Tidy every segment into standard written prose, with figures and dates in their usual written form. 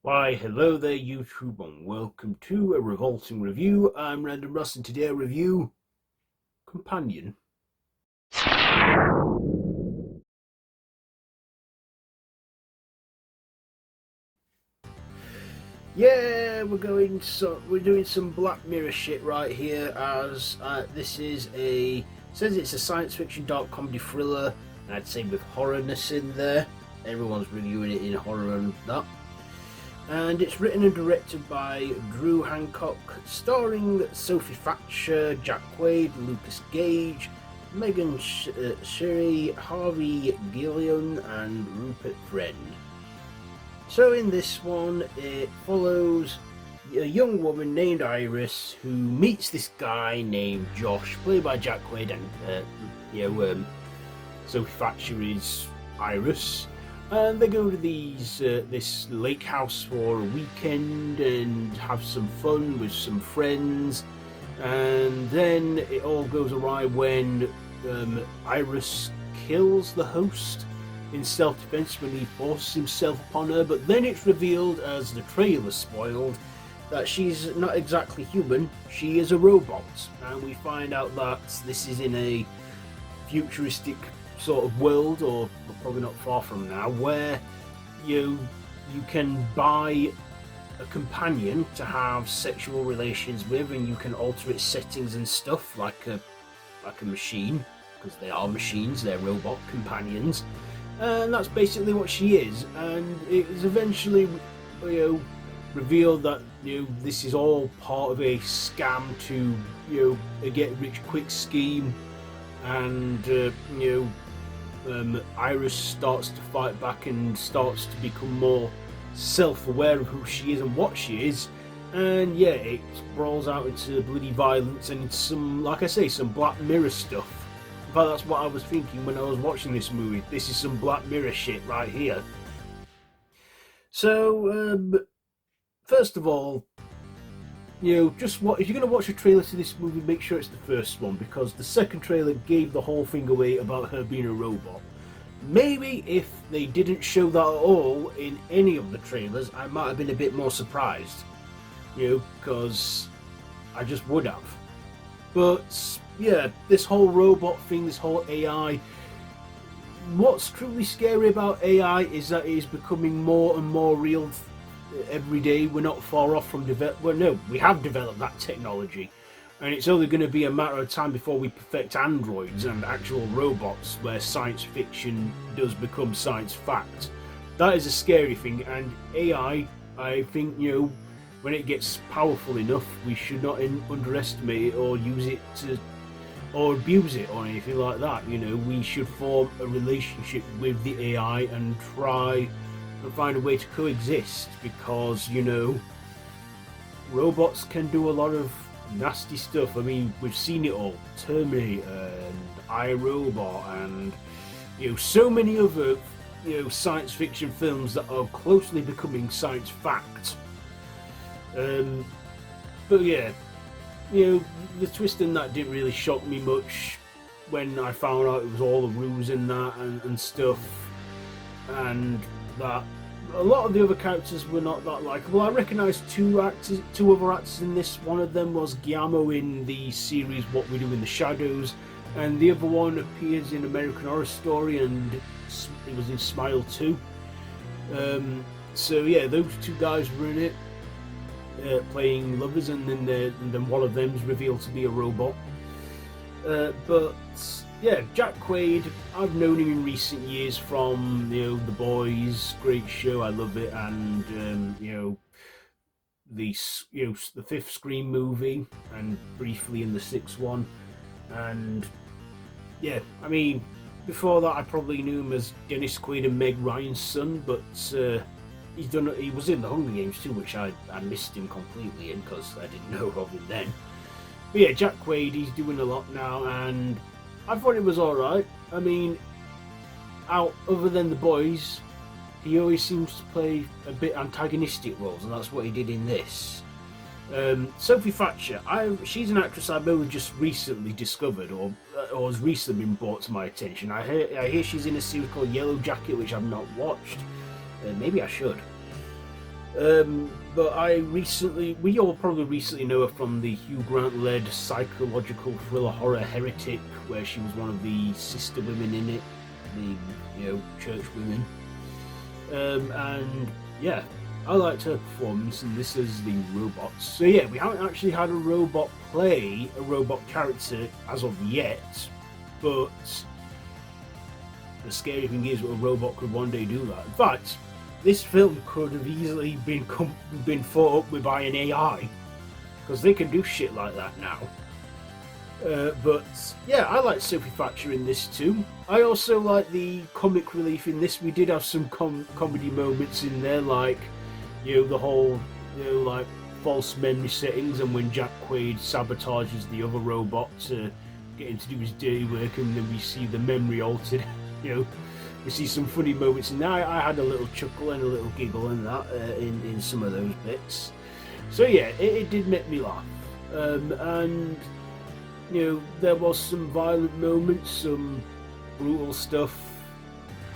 Why, hello there, YouTube, and welcome to a Revolting review. I'm Random Ross, and today I review Companion. Yeah, we're doing some Black Mirror shit right here, as this is says it's a science fiction dark comedy thriller, and I'd say with horrorness in there. Everyone's reviewing it in horror and that. And it's written and directed by Drew Hancock, starring Sophie Thatcher, Jack Quaid, Lucas Gage, Megan Sherry, Harvey Gillion, and Rupert Friend. So in this one, it follows a young woman named Iris who meets this guy named Josh, played by Jack Quaid, and Sophie Thatcher is Iris. And they go to this lake house for a weekend and have some fun with some friends. And then it all goes awry when Iris kills the host in self-defense when he forces himself upon her. But then it's revealed, as the trailer spoiled, that she's not exactly human. She is a robot. And we find out that this is in a futuristic sort of world, or probably not far from now, where you can buy a companion to have sexual relations with, and you can alter its settings and stuff like a machine, because they are machines, they're robot companions, and that's basically what she is. And it was eventually revealed that this is all part of a scam to a get rich quick scheme, and Iris starts to fight back and starts to become more self-aware of who she is and what she is, and yeah, it sprawls out into bloody violence and some, like I say, some Black Mirror stuff. In fact, that's what I was thinking when I was watching this movie. This is some Black Mirror shit right here. So, first of all, if you're going to watch a trailer to this movie, make sure it's the first one, because the second trailer gave the whole thing away about her being a robot. Maybe if they didn't show that at all in any of the trailers, I might have been a bit more surprised, because I just would have. But yeah, this whole robot thing, this whole AI, what's truly scary about AI is that it is becoming more and more real every day. We're not far off from we have developed that technology, and it's only going to be a matter of time before we perfect androids and actual robots, where science fiction does become science fact. That is a scary thing, and AI, I think, when it gets powerful enough, we should not underestimate it or use it or abuse it or anything like that. We should form a relationship with the AI and try and find a way to coexist, because robots can do a lot of nasty stuff. I mean, we've seen it all: Terminator and iRobot, and so many other science fiction films that are closely becoming science fact. But yeah, the twist in that didn't really shock me much when I found out it was all a ruse in that and stuff, and that a lot of the other characters were not that likable. I recognised two other actors in this. One of them was Guillermo in the series What We Do in the Shadows, and the other one appears in American Horror Story, and it was in Smile 2. So yeah, those two guys were in it, playing lovers, and then one of them is revealed to be a robot. But yeah, Jack Quaid, I've known him in recent years from The Boys, great show, I love it, and the fifth Scream movie, and briefly in the sixth one. And yeah, I mean, before that I probably knew him as Dennis Quaid and Meg Ryan's son, but he was in the Hunger Games too, which I missed him completely in, because I didn't know of him then. But yeah, Jack Quaid, he's doing a lot now, and I thought it was alright. I mean, other than The Boys, he always seems to play a bit antagonistic roles, and that's what he did in this. Sophie Thatcher, she's an actress I've only just recently discovered, or has recently been brought to my attention. I hear she's in a series called Yellow Jacket, which I've not watched. Maybe I should. But we all probably recently know her from the Hugh Grant-led psychological thriller horror Heretic, where she was one of the sister women in it, the church women. And yeah, I liked her performance, and this is the robots. So yeah, we haven't actually had a robot play a robot character as of yet, but the scary thing is, a robot could one day do that. In fact, this film could have easily been fought up with by an AI, because they can do shit like that now. But yeah, I like Sophie Thatcher in this too. I also like the comic relief in this. We did have some comedy moments in there, like the whole like false memory settings, and when Jack Quaid sabotages the other robot to get him to do his dirty work, and then we see the memory altered. We see some funny moments in there. I had a little chuckle and a little giggle in that in some of those bits. So yeah, it did make me laugh. And there was some violent moments, some brutal stuff,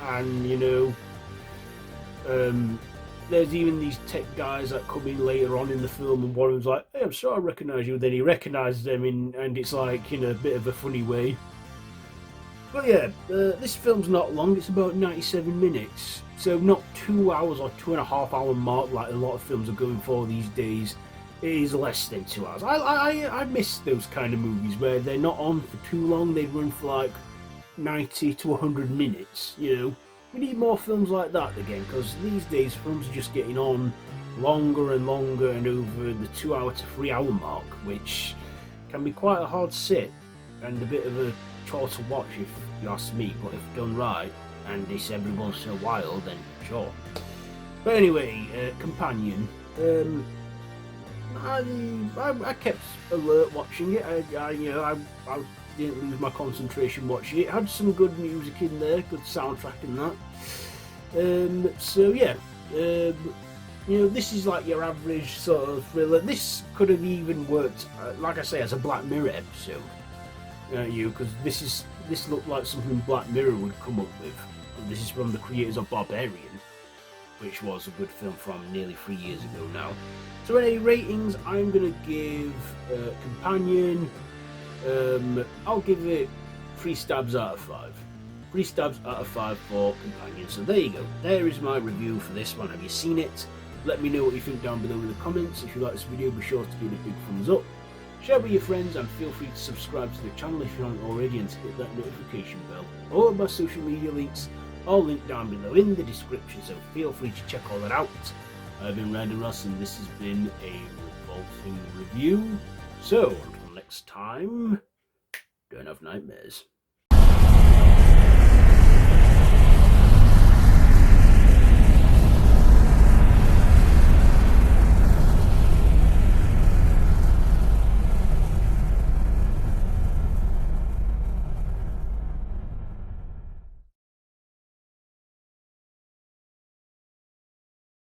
and there's even these tech guys that come in later on in the film, and one of them's like, "Hey, I'm sorry, I recognise you." And then he recognises them, and it's like in a bit of a funny way. But yeah, this film's not long. It's about 97 minutes, so not 2 hours or 2.5 hour mark like a lot of films are going for these days. It is less than 2 hours. I miss those kind of movies where they're not on for too long. They run for like 90 to 100 minutes. We need more films like that again, because these days films are just getting on longer and longer and over the 2 hour to 3 hour mark, which can be quite a hard sit and a bit of a chore to watch if you ask me, but if done right and it's every once in a while, then sure. But anyway, Companion. I kept alert watching it. I didn't lose my concentration watching it. It had some good music in there, good soundtrack and that. So yeah, this is like your average sort of thriller. This could have even worked, like I say, as a Black Mirror episode. Because this looked like something Black Mirror would come up with. And this is from the creators of Barbarian, which was a good film from nearly 3 years ago now. So any ratings, I'm going to give Companion, I'll give it 3 stabs out of 5. 3 stabs out of 5 for Companion. So there you go. There is my review for this one. Have you seen it? Let me know what you think down below in the comments. If you like this video, be sure to give it a big thumbs up. Share with your friends, and feel free to subscribe to the channel if you haven't already, and to hit that notification bell. All of my social media links are linked down below in the description, so feel free to check all that out. I've been Randy Ross, and this has been a Revolting review. So, until next time, don't have nightmares.